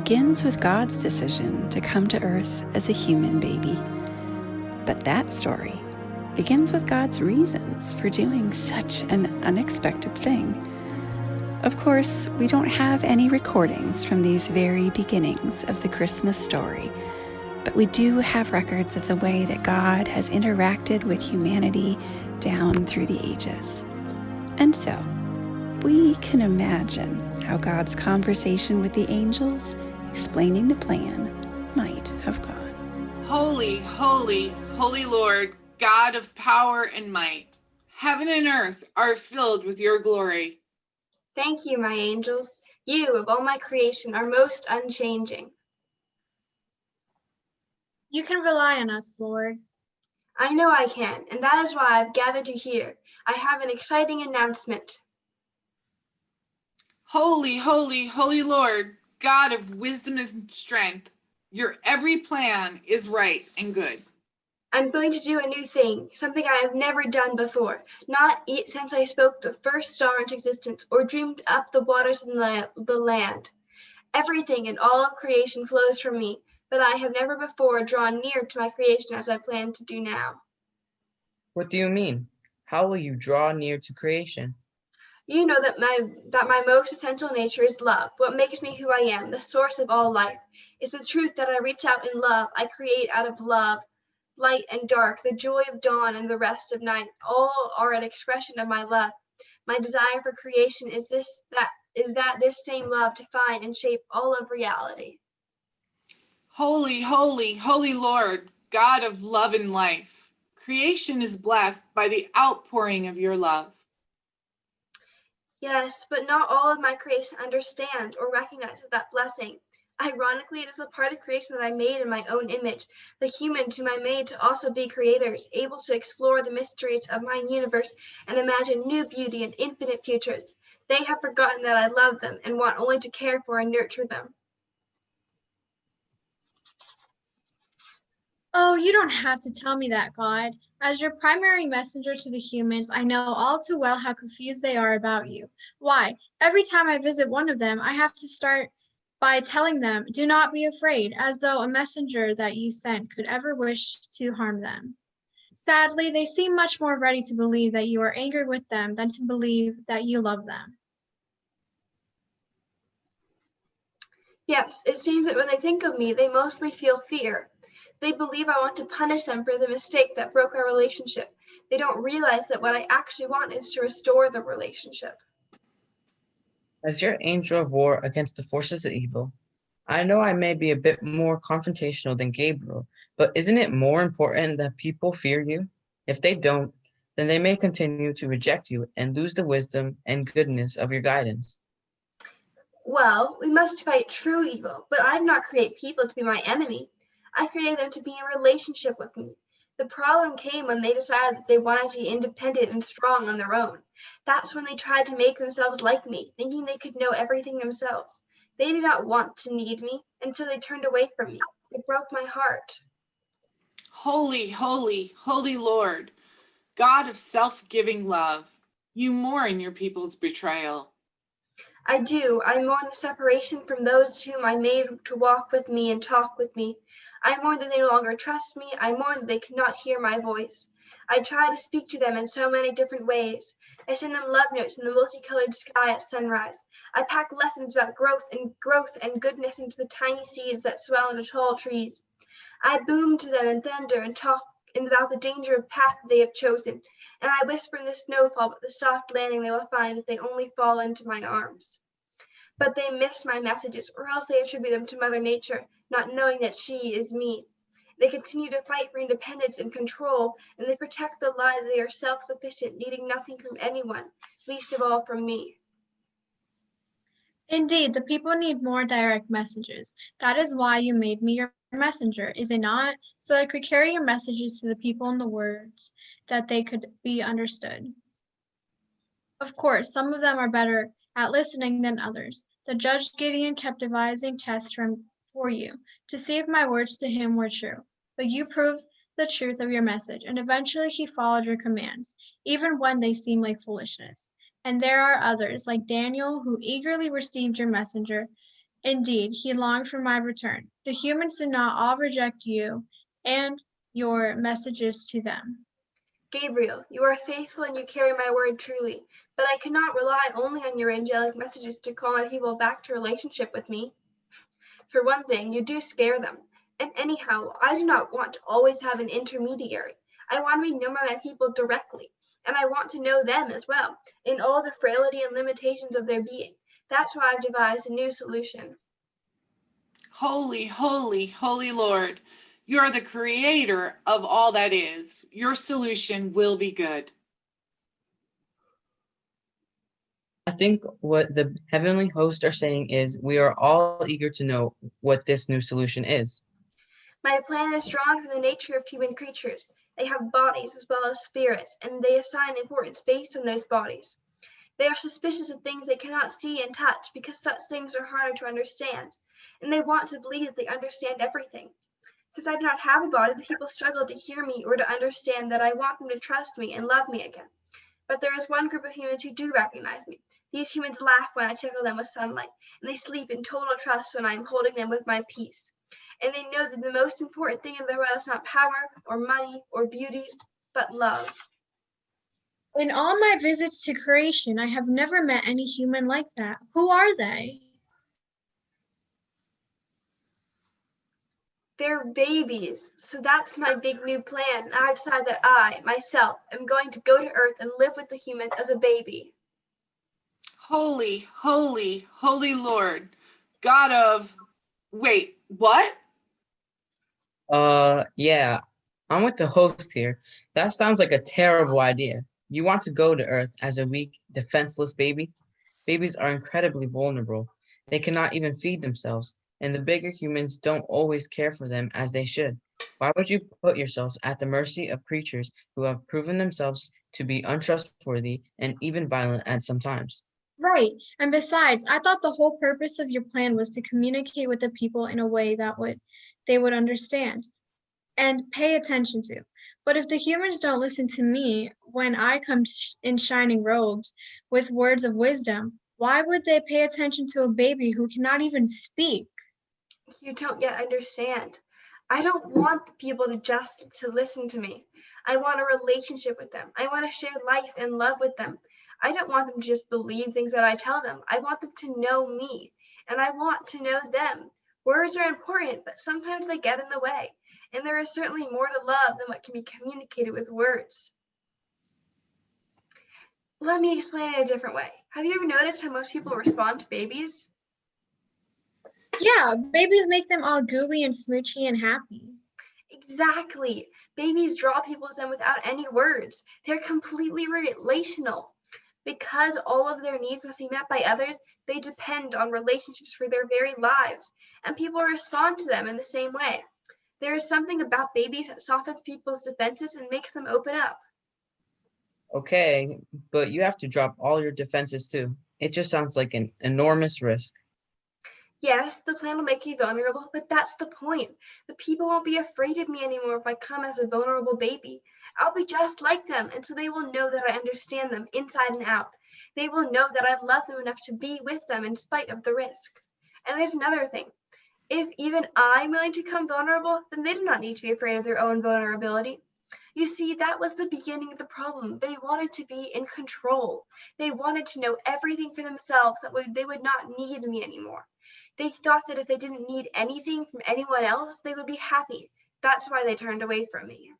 begins with God's decision to come to earth as a human baby. But that story begins with God's reasons for doing such an unexpected thing. Of course, we don't have any recordings from these very beginnings of the Christmas story, but we do have records of the way that God has interacted with humanity down through the ages. And so, we can imagine how God's conversation with the angels, explaining the plan, might have gone. Holy, holy, holy Lord, God of power and might, heaven and earth are filled with your glory. Thank you, my angels. You, of all my creation, are most unchanging. You can rely on us, Lord. I know I can, and that is why I've gathered you here. I have an exciting announcement. Holy, holy, holy Lord, God of wisdom and strength, your every plan is right and good. I'm going to do a new thing, something I have never done before, not since I spoke the first star into existence or dreamed up the waters in the land. Everything in all of creation flows from me, but I have never before drawn near to my creation as I plan to do now. What do you mean? How will you draw near to creation? You know that my most essential nature is love. What makes me who I am, the source of all life, is the truth that I reach out in love. I create out of love. Light and dark, the joy of dawn and the rest of night, all are an expression of my love. My desire for creation is that this same love define and shape all of reality. Holy, holy, holy Lord, God of love and life, creation is blessed by the outpouring of your love. Yes, but not all of my creation understand or recognize that blessing. Ironically, it is the part of creation that I made in my own image, the humans whom I made to also be creators, able to explore the mysteries of my universe and imagine new beauty and infinite futures. They have forgotten that I love them and want only to care for and nurture them. Oh, you don't have to tell me that, God. As your primary messenger to the humans, I know all too well how confused they are about you. Why? Every time I visit one of them, I have to start by telling them, do not be afraid, as though a messenger that you sent could ever wish to harm them. Sadly, they seem much more ready to believe that you are angered with them than to believe that you love them. Yes, it seems that when they think of me, they mostly feel fear. They believe I want to punish them for the mistake that broke our relationship. They don't realize that what I actually want is to restore the relationship. As your angel of war against the forces of evil, I know I may be a bit more confrontational than Gabriel, but isn't it more important that people fear you? If they don't, then they may continue to reject you and lose the wisdom and goodness of your guidance. Well, we must fight true evil, but I did not create people to be my enemy. I created them to be in relationship with me. The problem came when they decided that they wanted to be independent and strong on their own. That's when they tried to make themselves like me, thinking they could know everything themselves. They did not want to need me, and so they turned away from me. It broke my heart. Holy, holy, holy Lord, God of self-giving love, you mourn your people's betrayal. I do. I mourn the separation from those whom I made to walk with me and talk with me. I mourn that they no longer trust me. I mourn that they cannot hear my voice. I try to speak to them in so many different ways. I send them love notes in the multicolored sky at sunrise. I pack lessons about growth and goodness into the tiny seeds that swell into tall trees. I boom to them in thunder and talk about the danger of path they have chosen. And I whisper in the snowfall about the soft landing they will find if they only fall into my arms. But they miss my messages, or else they attribute them to Mother Nature, not knowing that she is me. They continue to fight for independence and control, and they protect the lie that they are self-sufficient, needing nothing from anyone, least of all from me. Indeed, the people need more direct messages. That is why you made me your messenger, is it not? So that I could carry your messages to the people in the words that they could be understood. Of course, some of them are better at listening than others. The judge Gideon kept devising tests for you to see if my words to him were true. But you proved the truth of your message, and eventually he followed your commands, even when they seemed like foolishness. And there are others, like Daniel, who eagerly received your messenger Indeed, he longed for my return. The humans did not all reject you and your messages to them. Gabriel, you are faithful and you carry my word truly, but I cannot rely only on your angelic messages to call my people back to relationship with me. For one thing, you do scare them. And anyhow, I do not want to always have an intermediary. I want to be known by my people directly, and I want to know them as well, in all the frailty and limitations of their being. That's why I've devised a new solution. Holy, holy, holy Lord, you are the creator of all that is. Your solution will be good. I think what the heavenly hosts are saying is we are all eager to know what this new solution is. My plan is drawn from the nature of human creatures. They have bodies as well as spirits, and they assign importance based on those bodies. They are suspicious of things they cannot see and touch because such things are harder to understand, and they want to believe that they understand everything. Since I do not have a body, the people struggle to hear me or to understand that I want them to trust me and love me again. But there is one group of humans who do recognize me. These humans laugh when I tickle them with sunlight, and they sleep in total trust when I am holding them with my peace. And they know that the most important thing in the world is not power or money or beauty, but love. In all my visits to creation, I have never met any human like that. Who are they? They're babies, so that's my big new plan. I've decided that I, myself, am going to go to Earth and live with the humans as a baby. Holy, holy, holy Lord, God of, wait, what? Yeah, I'm with the host here. That sounds like a terrible idea. You want to go to Earth as a weak, defenseless baby? Babies are incredibly vulnerable. They cannot even feed themselves, and the bigger humans don't always care for them as they should. Why would you put yourself at the mercy of creatures who have proven themselves to be untrustworthy and even violent at some times? Right. And besides, I thought the whole purpose of your plan was to communicate with the people in a way that they would understand and pay attention to. But if the humans don't listen to me when I come in shining robes with words of wisdom, why would they pay attention to a baby who cannot even speak? You don't yet understand. I don't want the people to listen to me. I want a relationship with them. I want to share life and love with them. I don't want them to just believe things that I tell them. I want them to know me, and I want to know them. Words are important, but sometimes they get in the way, and there is certainly more to love than what can be communicated with words. Let me explain it a different way. Have you ever noticed how most people respond to babies? Yeah, babies make them all gooey and smoochy and happy. Exactly. Babies draw people to them without any words. They're completely relational. Because all of their needs must be met by others, they depend on relationships for their very lives, and people respond to them in the same way. There is something about babies that softens people's defenses and makes them open up. Okay, but you have to drop all your defenses too. It just sounds like an enormous risk. Yes, the plan will make you vulnerable, but that's the point. The people won't be afraid of me anymore if I come as a vulnerable baby. I'll be just like them, and so they will know that I understand them inside and out. They will know that I love them enough to be with them in spite of the risk. And there's another thing. If even I'm willing to become vulnerable, then they do not need to be afraid of their own vulnerability. You see, that was the beginning of the problem. They wanted to be in control. They wanted to know everything for themselves, that they would not need me anymore. They thought that if they didn't need anything from anyone else, they would be happy. That's why they turned away from me.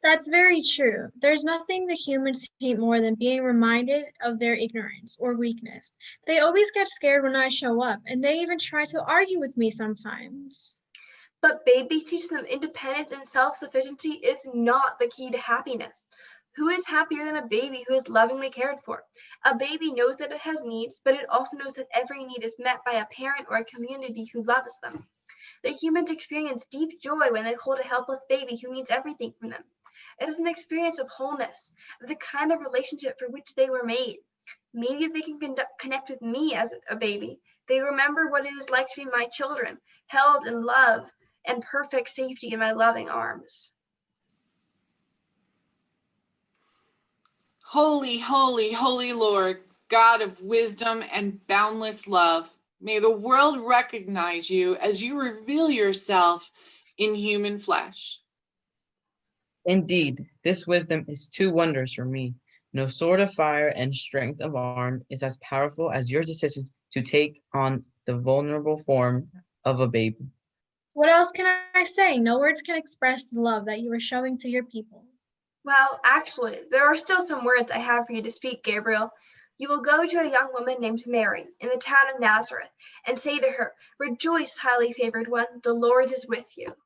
That's very true. There's nothing the humans hate more than being reminded of their ignorance or weakness. They always get scared when I show up, and they even try to argue with me sometimes. But babies teach them independence and self-sufficiency is not the key to happiness. Who is happier than a baby who is lovingly cared for? A baby knows that it has needs, but it also knows that every need is met by a parent or a community who loves them. The humans experience deep joy when they hold a helpless baby who needs everything from them. It is an experience of wholeness, of the kind of relationship for which they were made. Maybe if they can connect with me as a baby, they remember what it is like to be my children, held in love and perfect safety in my loving arms. Holy, holy, holy Lord, God of wisdom and boundless love, May the world recognize you as you reveal yourself in human flesh. Indeed, this wisdom is too wondrous for me. No sword of fire and strength of arm is as powerful as your decision to take on the vulnerable form of a baby. What else can I say? No words can express the love that you are showing to your people. Well, actually, there are still some words I have for you to speak, Gabriel. You will go to a young woman named Mary in the town of Nazareth and say to her, "Rejoice, highly favored one, the Lord is with you."